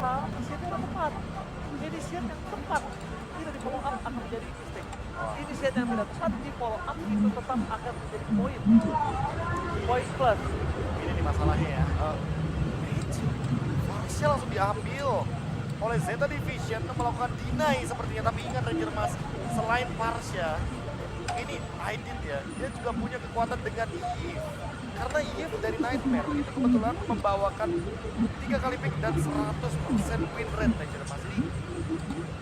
Inisiat yang tepat. Inisiat yang tepat tidak di follow up akan menjadi mistake. Inisiat yang tidak tepat di follow up itu tetap akan menjadi poin. Poin plus. Ini nih masalahnya ya. Mage, Varsha langsung diambil oleh Zeta Division melakukan deny sepertinya. Tapi ingat Ranger Mas, selain Varsha, ini Aidit ya, dia juga punya kekuatan dengan Eve. Karena Eve dari Nightmare itu kebetulan membawakan 3 kali pick dan 100% win rate Ranger Mas. Jadi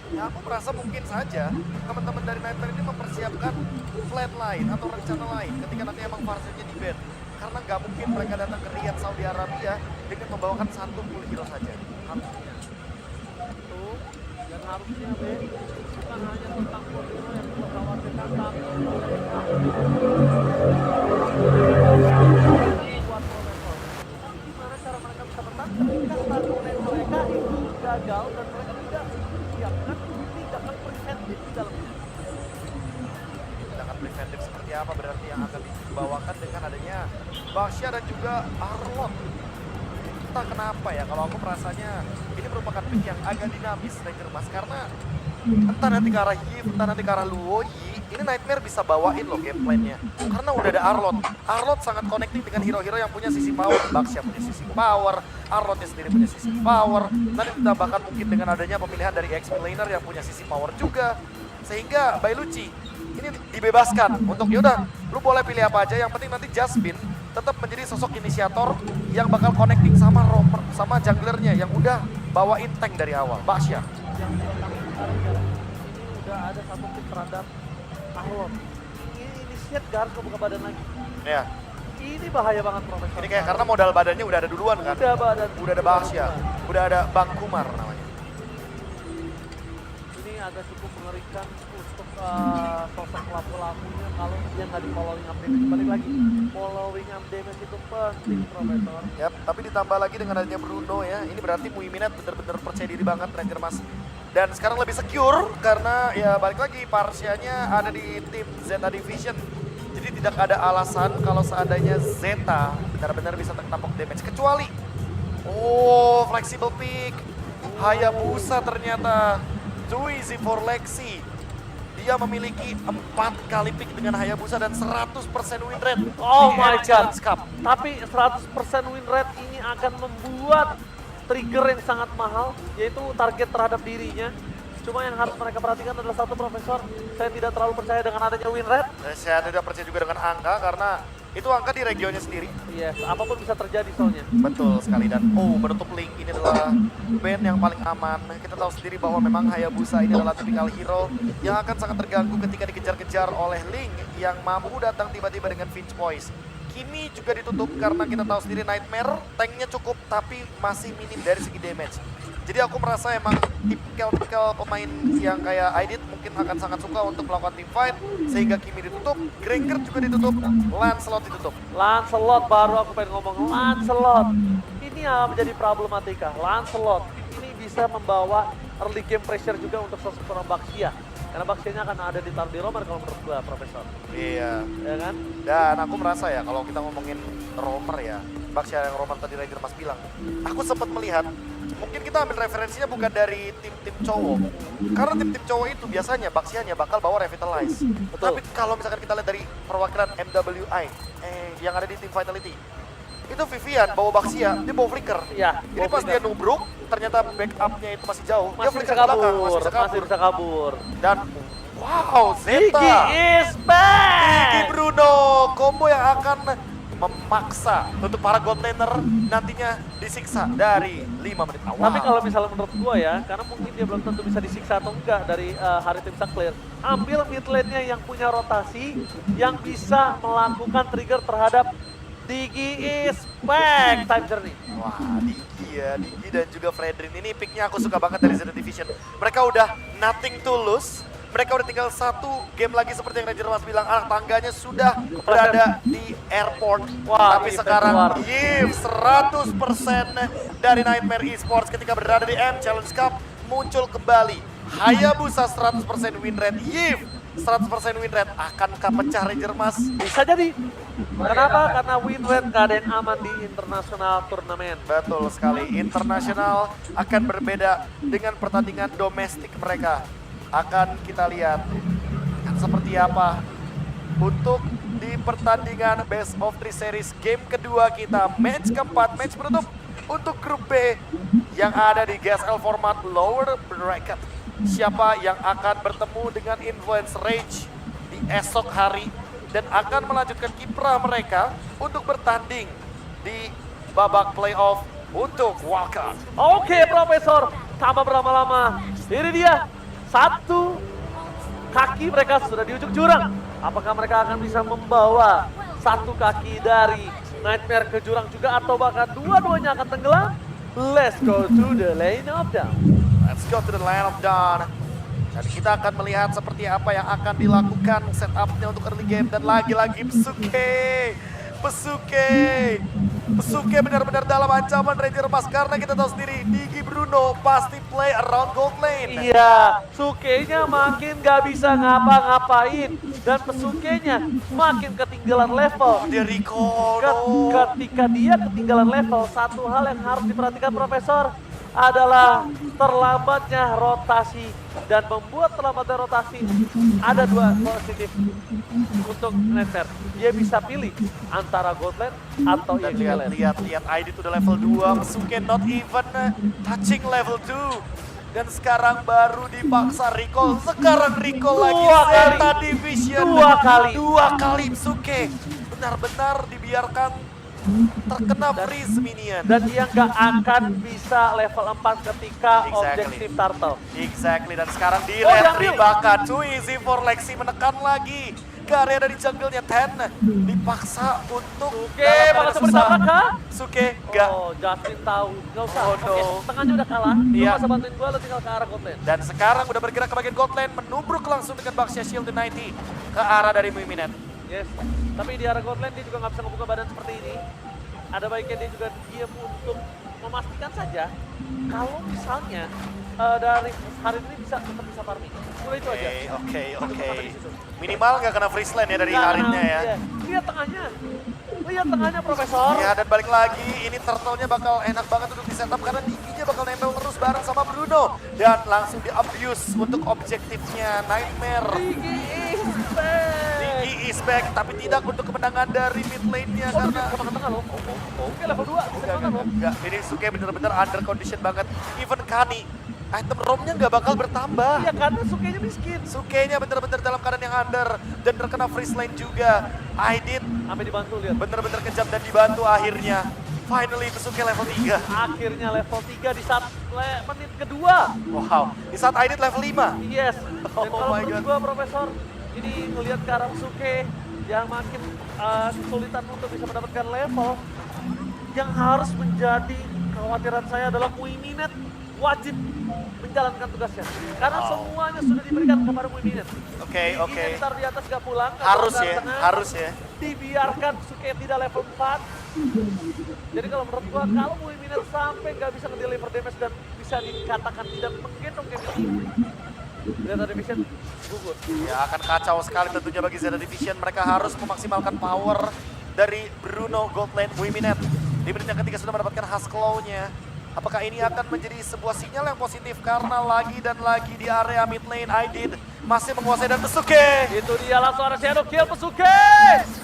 ya aku merasa mungkin saja teman-teman dari Nightmare ini mempersiapkan plan lain atau rencana lain ketika nanti emang Varsha-nya di ban. Karena nggak mungkin mereka datang ke Riyadh Saudi Arabia dengan membawakan satu full hero saja. Harusnya. Itu. Dan harusnya bukan hanya tentang full hero yang kita khawatirkan, tapi buat Profesor. Gimana cara mereka bisa bertahan ketika startnya mereka itu gagal dan mereka tidak siapkan tindakan preventif di dalamnya. Tindakan preventif seperti apa berarti yang akan dibawakan dengan adanya Varsha dan juga Arlot. Entah kenapa ya, kalau aku merasanya ini merupakan pick yang agak dinamis Ranger Mas, karena entah nanti ke arah Yi, entah nanti ke arah Luo Yi, ini Nightmare bisa bawain loh game plan-nya. Karena udah ada Arlot. Arlot sangat connecting dengan hero-hero yang punya sisi power. Varsha punya sisi power, Arlotnya sendiri punya sisi power. Nanti ditambahkan mungkin dengan adanya pemilihan dari X-Laner yang punya sisi power juga. Sehingga Bailuchi ini dibebaskan untuk yaudah, lu boleh pilih apa aja, yang penting nanti Jasmine tetap menjadi sosok inisiator yang bakal connecting sama roper, sama junglernya yang udah bawain tank dari awal. Varsha. Yang di otak sekarang ya, ini udah ada satu pick terhadap Arlon. Ini inisiat harus membuka badan lagi. Ya, Ini bahaya banget Profesor. ini kayak karena modal badannya udah ada duluan kan. Udah badan. Udah ada Varsha, udah ada Bang Kumar namanya. Ini agak cukup mengerikan untuk sosok pelaku-pelakunya kalau dia nggak di following up damage. Balik lagi, following up damage itu penting Profesor. Yap, tapi ditambah lagi dengan adanya Bruno ya. Ini berarti Muiminet bener-bener percaya diri banget Ranger Mas. Dan sekarang lebih secure karena ya balik lagi Varsha-nya ada di tim Zeta Division. Jadi tidak ada alasan kalau seandainya Zeta benar-benar bisa terkena damage. Kecuali, oh flexible pick. Hayabusa ternyata too easy for Lexi. Dia memiliki 4 kali pick dengan Hayabusa dan 100% win rate. Oh di my Era god. Challenge Cup. Tapi 100% win rate ini akan membuat trigger yang sangat mahal, yaitu target terhadap dirinya. Cuma yang harus mereka perhatikan adalah satu Profesor, saya tidak terlalu percaya dengan adanya win rate. Saya tidak percaya juga dengan angka karena itu angka di regionnya sendiri. Yes, apapun bisa terjadi soalnya. Betul sekali, dan menutup link ini adalah band yang paling aman. Kita tahu sendiri bahwa memang Hayabusa ini adalah tipikal hero yang akan sangat terganggu ketika dikejar-kejar oleh Link yang mampu datang tiba-tiba dengan Finch Voice. Kimi juga ditutup karena kita tahu sendiri Nightmare tanknya cukup tapi masih minim dari segi damage. Jadi aku merasa emang tipikal pemain yang kayak Aidit mungkin akan sangat suka untuk melakukan team fight, sehingga Kimi ditutup, Granger juga ditutup, Lancelot ditutup. Lancelot, baru aku pengen ngomong Lancelot. Ini yang menjadi problematika. Lancelot ini bisa membawa early game pressure juga untuk sosok seorang Baxia. Karena Baxianya akan ada di Tardi Romer kalau menurut gua, Profesor. Iya. Ya kan? Dan aku merasa ya kalau kita ngomongin Romer ya, Baxia yang Romer tadi Ranger Mas bilang, aku sempat melihat mungkin kita ambil referensinya bukan dari tim-tim cowok. Karena tim-tim cowok itu biasanya Baxianya bakal bawa Revitalize. Betul. Tapi kalau misalkan kita lihat dari perwakilan MWI yang ada di tim Vitality, itu Vivian bawa Baxia, dia bawa Flicker. Iya. Ini pas dia nubruk, ternyata backupnya itu masih jauh. Dia Masih Flicker bisa ke belakang, kabur, masih bisa kabur. Dan wow, Gigi Zeta. is Gigi back! Bruno, combo yang akan memaksa untuk para gold laner nantinya disiksa dari 5 menit awal. Tapi kalau misalnya menurut gua ya, karena mungkin dia belum tentu bisa disiksa atau enggak dari hari tim clear. Ambil mid lane-nya yang punya rotasi, yang bisa melakukan trigger terhadap Digi is back time journey. Wah, Digi ya, Digi dan juga Fredrin ini picknya aku suka banget dari Zeta Division. Mereka udah nothing to lose. Mereka udah tinggal 1 game lagi seperti yang Ranger Mas bilang, anak tangganya sudah berada di airport. Wah, tapi Yves sekarang keluar. Yves 100% dari Nightmare Esports ketika berada di M Challenge Cup muncul kembali. Hayabusa 100% win rate, Yves 100% win rate. Akankah pecah Ranger Mas? Bisa jadi. Kenapa? Karena win rate gak ada yang aman di internasional turnamen. Betul sekali. Internasional akan berbeda dengan pertandingan domestik mereka. Akan kita lihat seperti apa untuk di pertandingan Best of 3 Series game kedua kita. Match keempat, match penutup untuk grup B yang ada di GSL format lower bracket. Siapa yang akan bertemu dengan Influence Rage di esok hari dan akan melanjutkan kiprah mereka untuk bertanding di babak playoff untuk wildcard. Oke, Profesor. Tanpa berlama-lama. Ini dia. Satu kaki mereka sudah di ujung jurang. Apakah mereka akan bisa membawa satu kaki dari Nightmare ke jurang juga atau bahkan dua-duanya akan tenggelam? Let's go to the lane of down. Let's go to the land of dawn. Dan kita akan melihat seperti apa yang akan dilakukan setupnya untuk early game. Dan lagi-lagi Pesuke benar-benar dalam ancaman Ranger Mas. Karena kita tahu sendiri, Digi Bruno pasti play around gold lane. Iya, Sukenya makin gak bisa ngapa-ngapain. Dan Pesukenya makin ketinggalan level. Dia recall. No. Ketika dia ketinggalan level, satu hal yang harus diperhatikan Profesor adalah terlambatnya rotasi. Dan membuat terlambatnya rotasi, ada dua positif untuk Nightmare. Dia bisa pilih antara gold lane atau Dan EXP lane. lihat Aidit udah level 2, Pesuke not even touching level 2. Dan sekarang baru dipaksa recall, sekarang recall lagi Zeta Division. Dua kali Pesuke. Benar-benar dibiarkan terkena freeze minion. Dan dia nggak akan bisa level 4 ketika objektif turtle. Exactly, dan sekarang di diambil. bahkan too easy for Lexi menekan lagi ke area dari jungle-nya Ten. Dipaksa untuk Oke, malah bertabrak kah? Suke, enggak. Oh, Justin tahu. Nggak usah. Oh, Oke, no. tengahnya udah kalah. Lu Iya. masa bantuin gua, lu tinggal ke arah gold lane. Dan sekarang udah bergerak ke bagian god lane, menubruk langsung dengan Baxia Shield 90 ke arah dari Muiminet. Yes, tapi di arah gold lane dia juga nggak bisa ngebuka badan seperti ini. Ada baiknya dia juga diam untuk memastikan saja kalau misalnya dari hari ini tetap bisa farming. Cuma itu aja. Oke. Sampai di situ. Minimal nggak kena freeze lane ya dari Nggak, Harinnya ya. iya. Lihat tengahnya. Lihat tengahnya, Profesor. Ya, dan balik lagi, ini turtle-nya bakal enak banget untuk di setup karena giginya bakal nempel terus bareng sama Bruno. Dan langsung di-abuse untuk objektifnya Nightmare. Digi is back, tapi tidak untuk kemenangan dari mid lane-nya Oh, karena... sama ke tengah loh. Oke, level 2. Bisa dimakan loh. Enggak, ini Suke bener-bener under condition banget. Even Kani, item ROM-nya nggak bakal bertambah. Iya, karena Sukenya miskin. Sukenya bener-bener dalam keadaan yang under dan terkena freeze lane juga. Aidit Sampai dibantu, lihat. bener-bener kejam dan dibantu akhirnya. Finally Pesuke level 3. Akhirnya level 3 di saat menit kedua. Wow, di saat Aidit level 5. Yes. Dan Oh kalau my menurut God. gua, Profesor, ini ngelihat ke arah Suke yang makin kesulitan untuk bisa mendapatkan level. Yang harus menjadi kekhawatiran saya adalah Muiminet wajib menjalankan tugasnya. Karena semuanya sudah diberikan kepada Muiminet. Oke. Giginya ditaruh di atas gak pulang. nggak Harus pulang ya, tengah. harus ya. Dibiarkan Suke tidak level 4. Jadi kalau menurut gua, kalau Muiminet sampai nggak bisa nge-deliver damage dan bisa dikatakan tidak menggendong game ini, Zeta Division gugur. Ya akan kacau sekali tentunya bagi Zeta Division. Mereka harus memaksimalkan power dari Bruno Gold Lane Muiminet. Di menit yang ketiga sudah mendapatkan Husklow-nya. Apakah ini akan menjadi sebuah sinyal yang positif karena lagi dan lagi di area mid lane Aidit masih menguasai dan Pesuke. Itu dia langsung ada shadow kill Pesuke.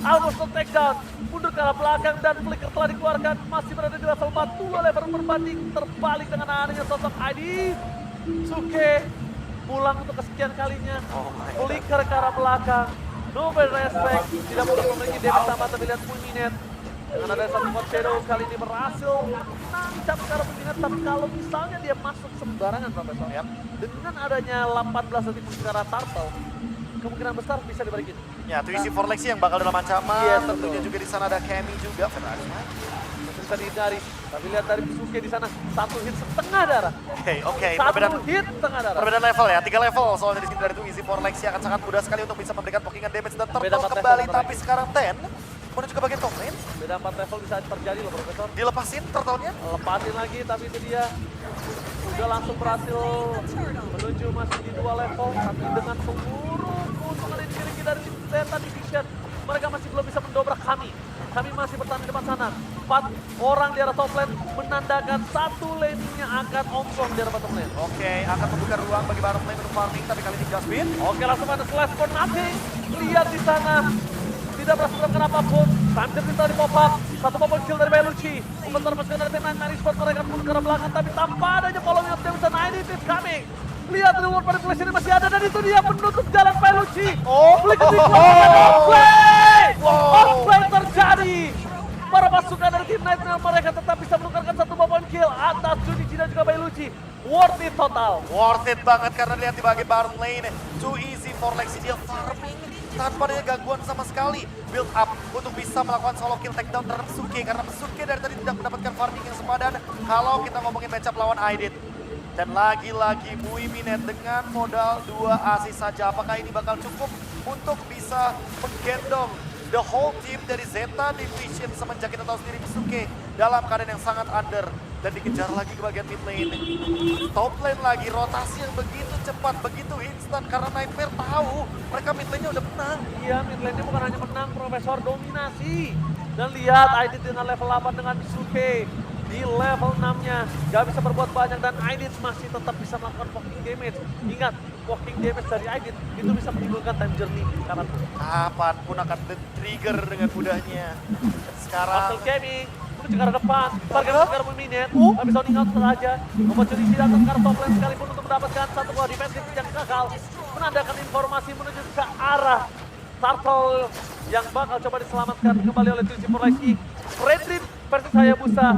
Almost no takedown. Mundur ke arah belakang dan flicker telah dikeluarkan. Masih berada di level 4. 2 level berbanding terbalik dengan adanya sosok Aidit. Suke pulang untuk kesekian kalinya. Oh my God. Flicker ke arah belakang. No bad respect. Tidak mungkin memiliki damage tambah tapi lihat Muiminet. Dengan ada satu mod shadow kali ini berhasil nancap ke arah Muiminet. Tapi kalau misalnya dia masuk sembarangan, Profesor, Yap. dengan adanya 18 detik ke arah turtle, kemungkinan besar bisa dibalikin. Ya, too easy for Lexi yang bakal dalam ancaman. Iya, Tentunya betul. juga di sana ada Kemi juga. Ferrari. Masih bisa dihindari. Tapi lihat dari Pesuke di sana, satu hit setengah darah. Oke. Satu hit setengah darah. Perbedaan level ya, 3 level. Soalnya di sini dari itu easy for Lexi akan sangat mudah sekali untuk bisa memberikan pokingan damage dan Beda turtle 4 level kembali. sebentar Tapi lagi. sekarang Ten menuju ke bagian top lane. Beda 4 level bisa terjadi loh, Profesor. Dilepasin turtle-nya. Lepasin lagi, tapi itu dia udah langsung berhasil menuju masih di 2 level. Tapi dengan seluruh keuntungan dari tim Zeta Division. Mereka masih belum bisa mendobrak kami. Kami masih bertahan di depan sana. 4 orang di arah top lane menandakan satu laning-nya akan omong di arah bottom lane. Oke, akan membuka ruang bagi bottom lane untuk farming, tapi kali ini Jasmine. Oke, langsung ada slash for nothing. Lihat di sana. Tidak berhasil melakukan apapun. Sambil kita di pop up. Satu pop up kill dari Belucci. Sebentar masuk dari tim Nightmare Esports. Mereka pun ke arah belakang, tapi tanpa adanya following up dari sana. Ini is coming. Lihat reward manipulation ini masih ada, dan itu dia menutup jalan Belucci. Flick di outplay. Outplay terjadi. Para pasukan dari tim Nightmare mereka tetap bisa menukarkan satu point kill atas Junichi dan juga Belucci. Worth it total. Worth it banget karena lihat di bagian bottom lane. Too easy for Lexi, dia farming tanpa adanya gangguan sama sekali. Build up untuk bisa melakukan solo kill takedown terhadap Suke, karena Suke dari tadi tidak mendapatkan farming yang sepadan kalau kita ngomongin matchup lawan Aidit. Dan lagi-lagi Muiminet dengan modal 2 asis saja. Apakah ini bakal cukup untuk bisa menggendong the whole team dari Zeta Division semenjak kita tahu sendiri Suke dalam keadaan yang sangat under. Dan dikejar lagi ke bagian mid lane. Top lane lagi, rotasi yang begitu cepat, begitu instan. Karena Nightmare tahu mereka mid lane-nya udah menang. Iya, mid lane-nya bukan hanya menang, Profesor dominasi. Dan lihat Aidit dengan level 8 dengan Suke. Di level 6-nya gak bisa berbuat banyak, dan Aidit masih tetap bisa melakukan walking damage. Ingat, walking damage dari Aidit itu bisa menimbulkan time journey kanan. Kapanpun akan trigger dengan mudahnya. Dan sekarang Hustle Gaming menuju ke arah depan, target sekarang Muiminet, tapi sounding out saja. Membuat Junichi datang ke arah top lane sekalipun untuk mendapatkan satu buah defensif yang gagal. Menandakan informasi menuju ke arah Turtle yang bakal coba diselamatkan kembali oleh Junichi Forlexi. Fredrin versus Hayabusa,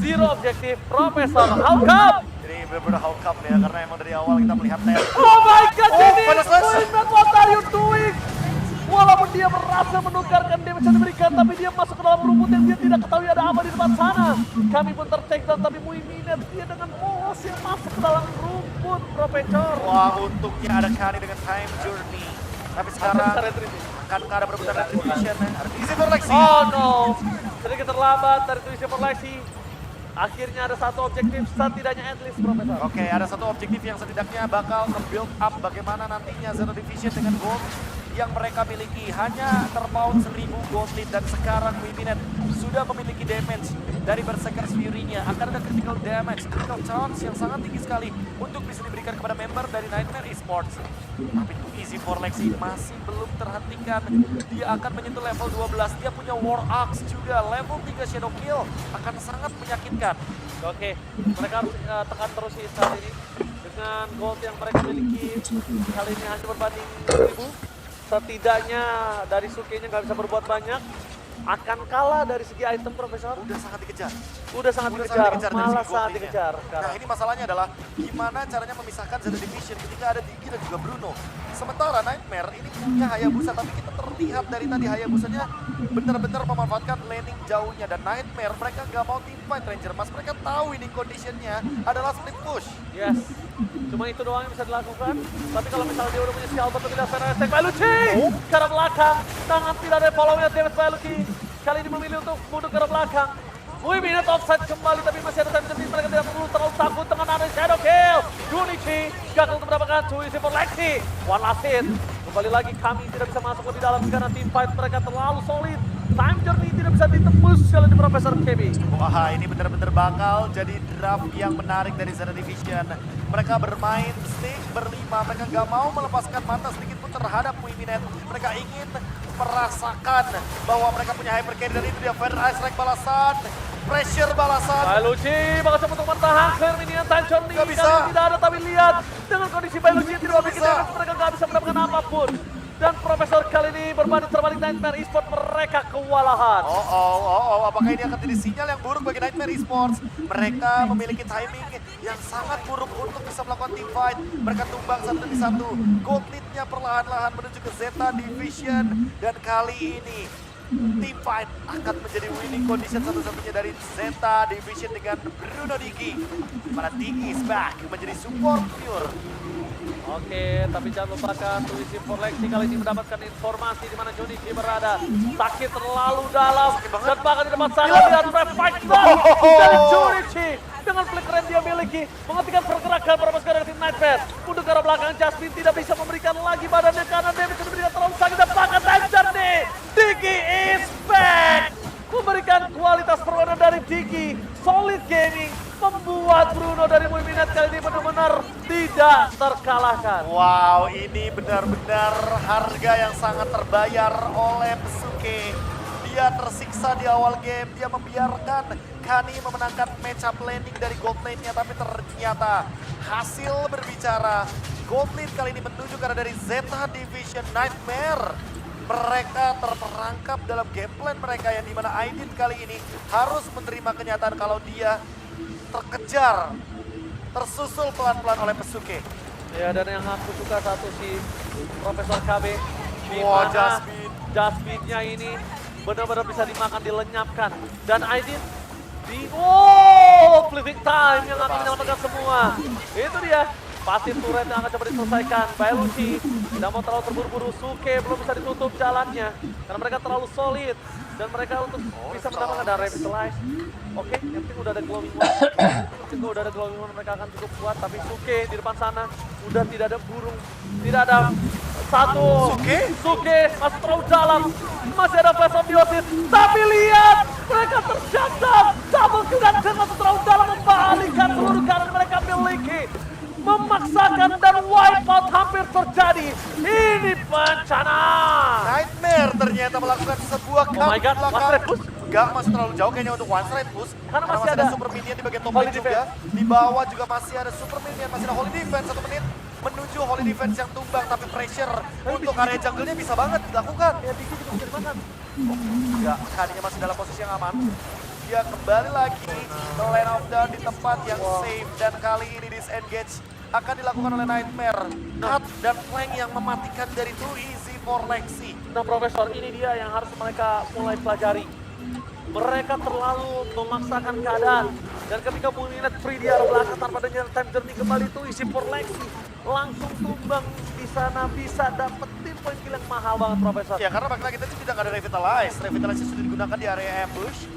zero objektif, Profesor, how come? jadi benar-benar how come ya, karena emang dari awal kita melihat Ted. Oh my god, ini Final Slash. Muiminet, what are you doing? Walaupun dia berhasil menukarkan damage yang diberikan, tapi dia masuk ke dalam rumput yang dia tidak ketahui ada apa di depan sana. Kami pun tertakedown, tapi Muiminet dia dengan polos yang masuk ke dalam rumput, Profesor. Wah, untungnya ada Kani dengan time journey. Tapi sekarang akan ada perebutan retribution. Ada easy for Lexi. Oh no, sedikit terlambat dari Junichi Forlexi. Akhirnya ada satu objektif setidaknya at least, Profesor. Oke, ada satu objektif yang setidaknya bakal nge-build up bagaimana nantinya Zero Division dengan gold yang mereka miliki. Hanya terpaut 1000 gold lead, dan sekarang Muiminet sudah memiliki damage dari Berserker's Fury-nya. Akan ada critical damage, critical chance yang sangat tinggi sekali untuk bisa diberikan kepada member dari Nightmare Esports. Tapi too easy for Lexi masih belum terhentikan. Dia akan menyentuh level 12. Dia punya War Axe juga. Level 3 Shadow Kill akan sangat menyakitkan. Oke, mereka harus tekan terus sih saat ini. Dengan gold yang mereka miliki, kali ini hanya berbanding 1000. Setidaknya dari Suke-nya nggak bisa berbuat banyak. Akan kalah dari segi item, Profesor. Udah sangat dikejar. Udah sangat Udah dikejar, dari malah segi sangat gold dikejar. Nah, sekarang. ini masalahnya adalah gimana caranya memisahkan Zero Division ketika ada Digi dan juga Bruno. Sementara Nightmare ini punya Hayabusa, tapi kita terlihat dari tadi Hayabusanya benar-benar memanfaatkan laning jauhnya. Dan Nightmare mereka nggak mau teamfight Ranger Mas. Mereka tahu ini conditionnya adalah split push. Yes, cuma itu doang yang bisa dilakukan. Tapi kalau misalnya dia udah punya skill atau tidak fair attack, Belucci ke arah belakang, tangan tidak ada follow-nya damage Belucci. Kali ini memilih untuk mundur ke arah belakang. Muiminet offside kembali, tapi masih ada time journey. Mereka tidak perlu terlalu takut dengan ada shadow kill. Junichi gagal untuk mendapatkan Junichi Forlexi. One last hit. Kembali lagi kami tidak bisa masuk lebih dalam karena team fight mereka terlalu solid. Time journey tidak bisa ditembus kali ini Profesor KB. Wah, ini benar-benar bakal jadi draft yang menarik dari Zero Division. Mereka bermain stick berlima, mereka nggak mau melepaskan mata sedikit pun terhadap Muiminet. Mereka ingin merasakan bahwa mereka punya hyper carry, dan itu dia Fire Ice Strike balasan, pressure balasan. Belucci bakal coba untuk bertahan, clear minion time journey. Nggak bisa. Kali ini tidak ada, tapi lihat dengan kondisi Belucci yang tidak memiliki bisa. damage, mereka nggak bisa mendapatkan apapun. Dan Profesor kali ini berbanding terbalik Nightmare Esports, mereka kewalahan. Apakah ini akan jadi sinyal yang buruk bagi Nightmare Esports? Mereka memiliki timing yang sangat buruk untuk bisa melakukan team fight. Mereka tumbang satu demi satu. Gold lead-nya perlahan-lahan menuju ke Zeta Division. Dan kali ini team fight akan menjadi winning condition satu-satunya dari Zeta Division dengan Bruno Digi. Mana Digi is back menjadi support pure. Oke, tapi jangan lupakan Junichi Forlexi kali ini mendapatkan informasi di mana Junichi berada. Sakit terlalu dalam dan bahkan di depan sana lihat fight dari Junichi dengan flicker yang dia miliki menghentikan pergerakan para pasukan dari tim Nightmare. Untuk ke arah belakang, Jasmine tidak bisa memberikan lagi badannya karena damage yang diberikan terlalu sakit Bruno dari Muiminet kali ini benar-benar tidak terkalahkan. Wow, ini benar-benar harga yang sangat terbayar oleh Pesuke. Dia tersiksa di awal game, dia membiarkan Kani memenangkan matchup landing dari gold lane-nya, tapi ternyata hasil berbicara. Gold lane kali ini menuju karena dari Zeta Division Nightmare. Mereka terperangkap dalam game plan mereka yang dimana Aidin kali ini harus menerima kenyataan kalau dia terkejar, tersusul pelan-pelan oleh Pesuke. Ya, dan yang aku suka satu si Profesor KB. Di Wah, mana Jasmine. Jasmine-nya ini benar-benar bisa dimakan, dilenyapkan. Dan Aidin di flipping time yang akan menyelamatkan semua. Itu dia. Pasti turret yang akan coba diselesaikan. Bailuchi tidak mau terlalu terburu-buru. Suke belum bisa ditutup jalannya karena mereka terlalu solid dan mereka untuk bisa mendapatkan ada revitalize. Oke, yang penting udah ada glowing one. Yang penting udah ada glowing one, mereka akan cukup kuat. Tapi Suke di depan sana udah tidak ada burung, tidak ada satu. Suke masih terlalu dalam, masih ada flash of Diosis. Tapi lihat, mereka terjadap. Double kill dan Zen masih terlalu dalam membalikkan seluruh kanan mereka miliki. Memaksakan dan wipeout hampir terjadi. Ini bencana. Nightmare ternyata melakukan sebuah Oh my god, belakang. one straight push? Enggak, masih terlalu jauh kayaknya untuk one straight push. Karena masih ada ada super minion di bagian top Holy lane juga. Di bawah juga masih ada super minion, masih ada holy defense 1 menit. Menuju holy defense yang tumbang, tapi pressure untuk area jungle-nya bisa banget dilakukan. Ya, Diki juga bisa dimakan. Enggak, Kaninya masih dalam posisi yang aman. Dia kembali lagi ke lane of down di tempat yang safe. Dan kali ini disengage akan dilakukan oleh Nightmare. Cut dan flank yang mematikan dari Too Easy for Lexi. Nah, Profesor, ini dia yang harus mereka mulai pelajari. Mereka terlalu memaksakan keadaan. Dan ketika Muiminet free di arah belakang tanpa adanya time journey kembali itu isi for Lexi. Langsung tumbang di sana, bisa dapetin poin kill yang mahal banget, Profesor. Ya, karena balik lagi kita tidak ada Revitalize. Revitalize sudah digunakan di area ambush.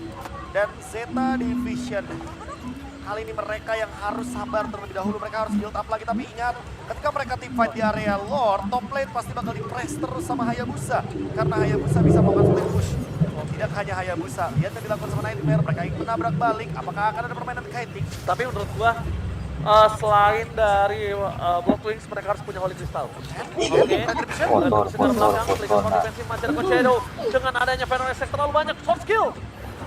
Dan Zeta Division kali ini mereka yang harus sabar terlebih dahulu, mereka harus build up lagi. Tapi ingat, ketika mereka team fight di area Lord, top lane pasti bakal di-press terus sama Hayabusa. Karena Hayabusa bisa melakukan split push. Tidak hanya Hayabusa, lihat yang dilakukan sama Nightmare, mereka ingin menabrak balik. Apakah akan ada permainan kiting? Tapi menurut gua, selain dari Blood Wings, mereka harus punya Holy Crystal. Oke, belakang, defensif masih ada Shadow. Dengan adanya Venom Effect terlalu banyak short skill.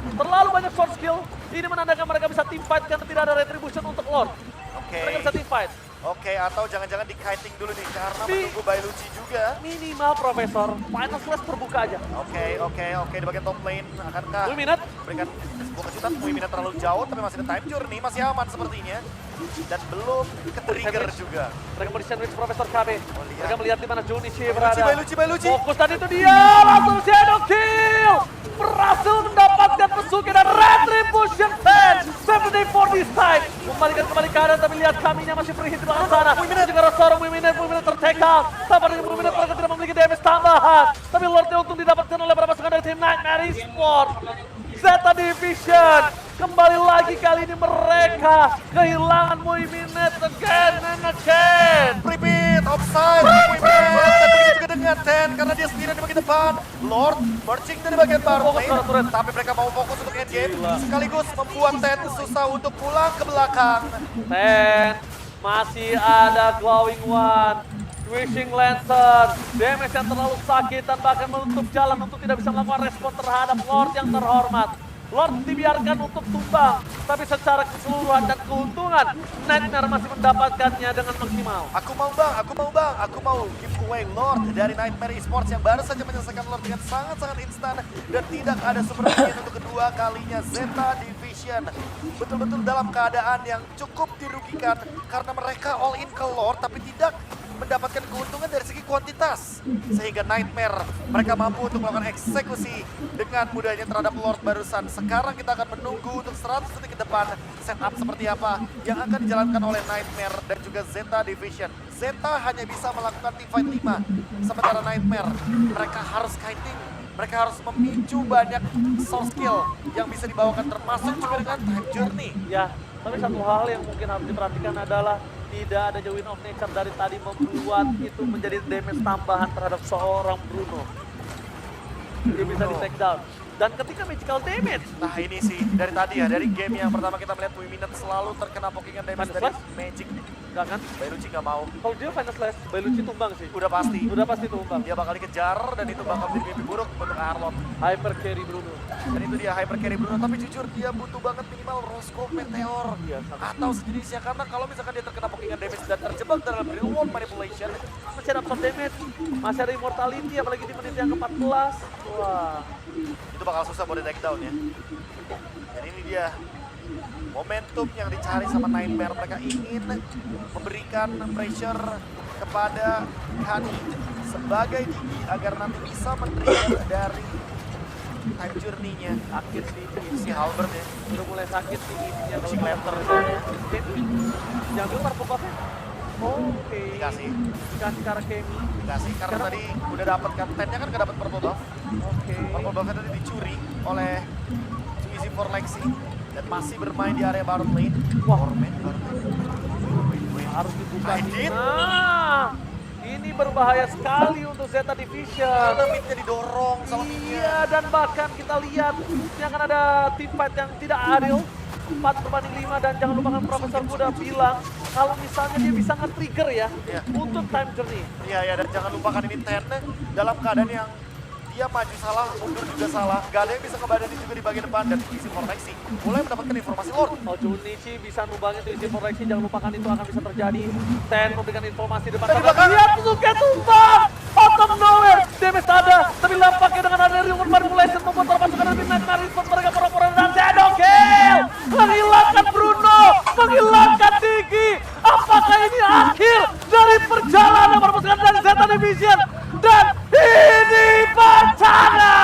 Terlalu banyak short skill. Ini menandakan mereka bisa team fight karena tidak ada retribution untuk Lord. Mereka bisa team fight. Oke, atau jangan-jangan di kiting dulu nih karena menunggu Bailuchi juga. Minimal, Profesor, final slash terbuka aja. Oke, di bagian top lane akankah Muiminet berikan sebuah kejutan? Muiminet terlalu jauh tapi masih ada time journey, masih aman sepertinya. Dan belum ke-trigger juga. mereka mau di sandwich Profesor KB. lihat. Mereka melihat di mana Junichi berada. Bailuchi. Fokus tadi itu dia, langsung shadow kill. Berhasil mendapatkan Pesuke dan retribution 10. 74 this time. Membalikan kembali keadaan tapi lihat kaminya masih free hit di belakang sana. Muiminet juga seorang Muiminet ter-take out. Sabar dengan Muiminet, mereka tidak memiliki damage tambahan. Tapi Lordnya untung didapatkan oleh beberapa pasukan dari tim Nightmare Esports. Zeta Division kembali lagi kali ini mereka kehilangan Muiminet again and again. Repeat, offside, Muiminet, dan begitu juga dengan Ten karena dia sendirian di bagian depan. Lord merging dari bagian baru lane, tapi mereka mau fokus untuk endgame, sekaligus membuat Ten susah untuk pulang ke belakang. Ten masih ada glowing one, wishing lantern, damage yang terlalu sakit dan bahkan menutup jalan untuk tidak bisa melakukan respon terhadap Lord yang terhormat. Lord dibiarkan untuk tumbang, tapi secara keseluruhan dan keuntungan Nightmare masih mendapatkannya dengan maksimal. Aku mau giveaway Lord dari Nightmare Esports yang baru saja menyelesaikan Lord dengan sangat-sangat instan dan tidak ada super minion untuk kedua kalinya. Zeta Division betul-betul dalam keadaan yang cukup dirugikan karena mereka all in ke Lord tapi tidak mendapatkan keuntungan dari segi kuantitas. Sehingga Nightmare mereka mampu untuk melakukan eksekusi dengan mudahnya terhadap Lord barusan. Sekarang kita akan menunggu untuk 100 detik ke depan setup seperti apa yang akan dijalankan oleh Nightmare dan juga Zeta Division. Zeta hanya bisa melakukan team fight 5, sementara Nightmare mereka harus kiting. Mereka harus memicu banyak soft skill yang bisa dibawakan termasuk juga dengan time journey. Ya, tapi satu hal yang mungkin harus diperhatikan adalah tidak ada Wind of Nature dari tadi membuat itu menjadi damage tambahan terhadap seorang Bruno. Dia bisa di take down. dan ketika magical damage. Nah ini sih, dari tadi ya, dari game yang pertama kita melihat Wiminat selalu terkena pokingan damage Final dari Slash? Magic. Enggak kan? Bailucci nggak mau, Kalau dia final slash, Bailucci tumbang sih. udah pasti. Udah pasti tumbang. Dia bakal dikejar dan itu bakal menjadi mimpi buruk untuk Arlot. Hyper carry Bruno. Dan itu dia hyper carry Bruno, tapi jujur dia butuh banget minimal Rosco Meteor. Iya, sangat. Atau sejenisnya, karena kalau misalkan dia terkena pokingan damage dan terjebak dalam real world manipulation, Masih ada absorb damage, masih ada immortality, apalagi di menit yang ke-14. Wah, itu bakal susah buat di take down ya. Dan ini dia momentum yang dicari sama Nightmare. Mereka ingin memberikan pressure kepada Khalid sebagai Digi agar nanti bisa men-trigger dari time journey-nya. sakit sih. Si Halbert ya. Udah mulai sakit sih ininya. Si Clapter misalnya. Diambil Marco Buffet. Oke. Dikasih. Dikasih ke arah Kemi. Dikasih karena tadi udah dapat kan. Tennya kan gak dapat purple buff. Oke. Purple buff tadi dicuri oleh Easy for Lexi. Dan masih bermain di area Baron Lane. Wah. Baron Lane. Harus dibuka. Aidit. Nah, ini berbahaya sekali untuk Zeta Division. Karena midnya didorong sama Iya, dan bahkan kita lihat ini akan ada team fight yang tidak adil. 4/5 dan jangan lupakan Profesor udah bilang kalau misalnya dia bisa nge-trigger ya Iya. untuk time journey. Iya, ya, dan jangan lupakan ini Ten dalam keadaan yang dia maju salah, mundur juga salah. Gak ada yang bisa ngebadanin juga di bagian depan. Dan Easy for Lexi mulai mendapatkan informasi Lord. Oh, Junichi bisa numbangin tuh isi koreksi, jangan lupakan itu akan bisa terjadi. Ten memberikan informasi depan Tadi sana. belakang. Lihat Suzuki tumbang! Out of nowhere! Damage ada, tapi lampaknya dengan ada real manipulation membuat terpasukan dari Midnight Marineford mereka pura-pura dan Shadow Kill! Menghilangkan Bruno! Menghilangkan Digi! Apakah ini akhir dari perjalanan perpasukan dari Zeta Division? Dan ini bencana!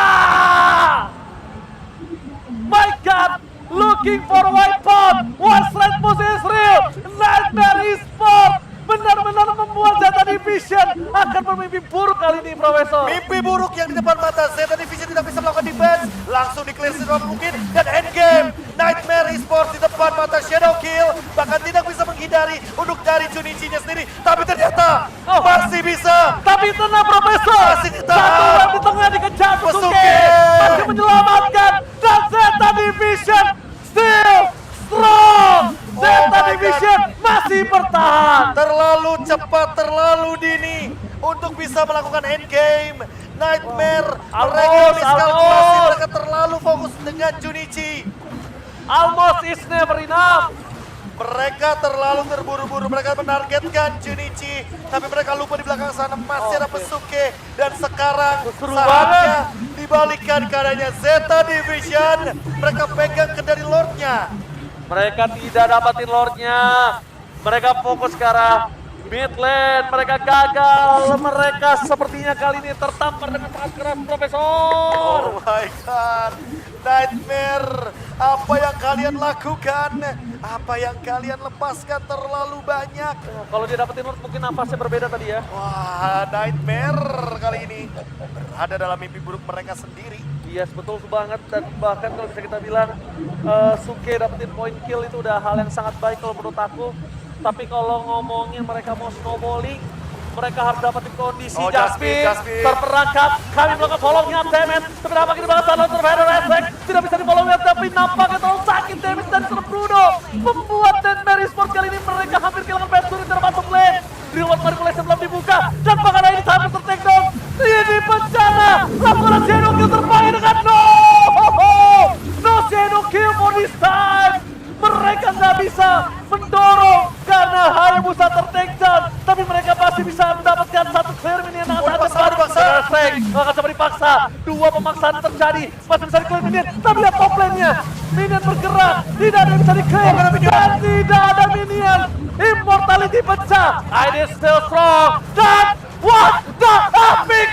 My God! Looking for wipeout! One straight push is real! Nightmare Esports benar-benar membuat Zeta Division akan bermimpi buruk kali ini, Profesor. Mimpi buruk yang di depan mata. Zeta Division tidak bisa melakukan defense. Langsung di-clear sedapat mungkin. Dan endgame. Nightmare Esports di depan mata Shadow Kill. Bahkan tidak bisa menghindari untuk cari Junichi-nya sendiri. Tapi ternyata masih bisa. Tapi tenang, Profesor. Masih ditahan. Satuan di tengah dikejar Suzuki. Suzuki. Masih menyelamatkan. Dan Zeta Division still strong. Zeta my Division masih bertahan. Terlalu cepat, terlalu dini untuk bisa melakukan endgame. Nightmare, mereka miskalkulasi, mereka terlalu fokus dengan Junichi. Almost is never enough. Mereka terlalu terburu-buru, mereka menargetkan Junichi, tapi mereka lupa di belakang sana masih ada Pesuke. Dan sekarang Seru saatnya dibalikan keadaannya. Zeta Division, mereka pegang kendali Lordnya. Mereka tidak dapatin Lordnya. Mereka fokus ke arah mid lane. Mereka gagal. Mereka sepertinya kali ini tertampar dengan sangat keras, Profesor. Oh my God, Nightmare, apa yang kalian lakukan? Apa yang kalian lepaskan terlalu banyak. Kalau dia dapetin Lord mungkin nafasnya berbeda tadi ya. Wah, Nightmare kali ini berada dalam mimpi buruk mereka sendiri. Yes, betul banget. Dan bahkan kalau bisa kita bilang Suke dapetin point kill itu udah hal yang sangat baik kalau menurut aku. Tapi kalau ngomongin mereka mau snowballing, mereka harus dapetin kondisi. Oh, Jaspin Jaspin. terperangkap, kami melakukan follow-nya damage. Tapi nampaknya di belakang sana Survivor Effect tidak bisa di follow-nya, tapi nampaknya terlalu sakit damage dari Bruno. Membuat Nightmare Esports kali ini mereka hampir kehilangan Betsuri termasuk lane. Reward manipulation belum dibuka, dan bahkan ini hampir ter-take down. Ini bencana, laporan Shadow Kill terpakai dengan no Shadow Kill for this time. Mereka nggak bisa mendorong karena Hayabusa ter-take down, tapi mereka pasti bisa mendapatkan satu clear minion yang sangat dipaksa. Bahkan sampai dipaksa, dua pemaksaan terjadi, masih bisa di-clear minion, tapi lihat top lane-nya. Minion bergerak, tidak ada yang bisa di-clear, dan tidak ada minion. Immortality pecah, ID still strong, dan what the epic